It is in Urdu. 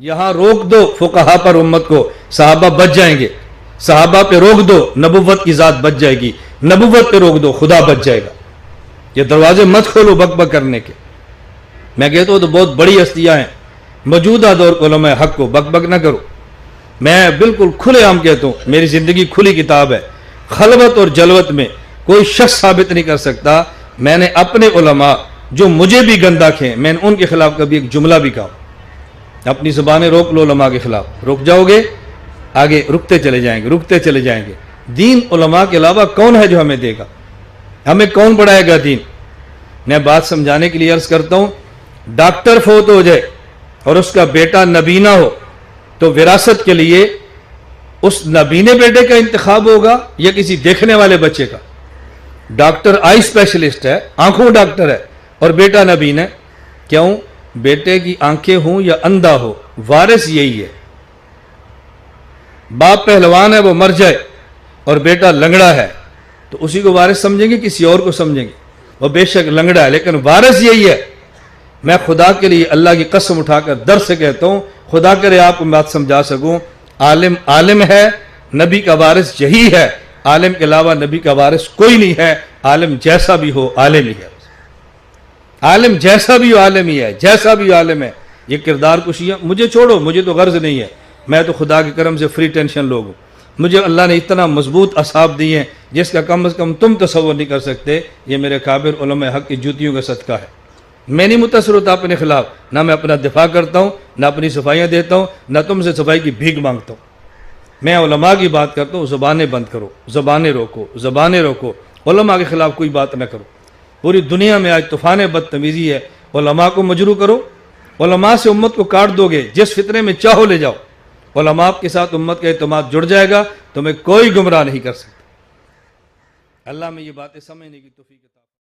یہاں روک دو فقہا پر امت کو، صحابہ بچ جائیں گے. صحابہ پہ روک دو، نبوت کی ذات بچ جائے گی. نبوت پہ روک دو، خدا بچ جائے گا. یہ دروازے مت کھولو بک بک کرنے کے. میں کہتا ہوں تو بہت بڑی ہستیاں ہیں موجودہ دور کے علماء حق کو بک بک نہ کرو. میں بالکل کھلے عام کہتا ہوں، میری زندگی کھلی کتاب ہے. خلوت اور جلوت میں کوئی شخص ثابت نہیں کر سکتا. میں نے اپنے علماء جو مجھے بھی گندہ کھیں، میں نے ان کے خلاف کبھی ایک جملہ بھی کہا. اپنی زبانیں روک لو علماء کے خلاف، رک جاؤ گے آگے رکتے چلے جائیں گے، رکتے چلے جائیں گے. دین علماء کے علاوہ کون ہے جو ہمیں دے گا؟ ہمیں کون پڑھائے گا دین؟ میں بات سمجھانے کے لیے عرض کرتا ہوں، ڈاکٹر فوت ہو جائے اور اس کا بیٹا نبینہ ہو تو وراثت کے لیے اس نبینے بیٹے کا انتخاب ہوگا یا کسی دیکھنے والے بچے کا؟ ڈاکٹر آئی اسپیشلسٹ ہے، آنکھوں ڈاکٹر ہے، اور بیٹا نبین ہے. کیوں؟ بیٹے کی آنکھیں ہوں یا اندھا ہو، وارث یہی ہے. باپ پہلوان ہے، وہ مر جائے اور بیٹا لنگڑا ہے تو اسی کو وارث سمجھیں گے کسی اور کو سمجھیں گے؟ وہ بے شک لنگڑا ہے لیکن وارث یہی ہے. میں خدا کے لیے اللہ کی قسم اٹھا کر در سے کہتا ہوں، خدا کرے آپ کو بات سمجھا سکوں. عالم عالم ہے، نبی کا وارث یہی ہے. عالم کے علاوہ نبی کا وارث کوئی نہیں ہے. عالم جیسا بھی ہو عالم ہی ہے. عالم جیسا بھی ہو عالم ہی ہے، جیسا بھی عالم ہے. یہ کردار کشیاں مجھے چھوڑو، مجھے تو غرض نہیں ہے. میں تو خدا کے کرم سے فری ٹینشن لوگ ہوں. مجھے اللہ نے اتنا مضبوط اصحاب دی ہیں جس کا کم از کم تم تصور نہیں کر سکتے. یہ میرے کابر علماء حق کی جوتیوں کا صدقہ ہے. میں نہیں متاثر ہوتا اپنے خلاف، نہ میں اپنا دفاع کرتا ہوں، نہ اپنی صفائیاں دیتا ہوں، نہ تم سے صفائی کی بھیک مانگتا ہوں. میں علماء کی بات کرتا ہوں، زبانیں بند کرو، زبانیں روکو، زبانیں روکو. علماء کے خلاف کوئی بات نہ کرو. پوری دنیا میں آج طوفان بدتمیزی ہے. علماء کو مجروح کرو. علماء سے امت کو کاٹ دو گے، جس فتنے میں چاہو لے جاؤ. علماء کے ساتھ امت کا اعتماد جڑ جائے گا، تمہیں کوئی گمراہ نہیں کر سکتا. اللہ میں یہ باتیں سمجھنے کی توفیق عطا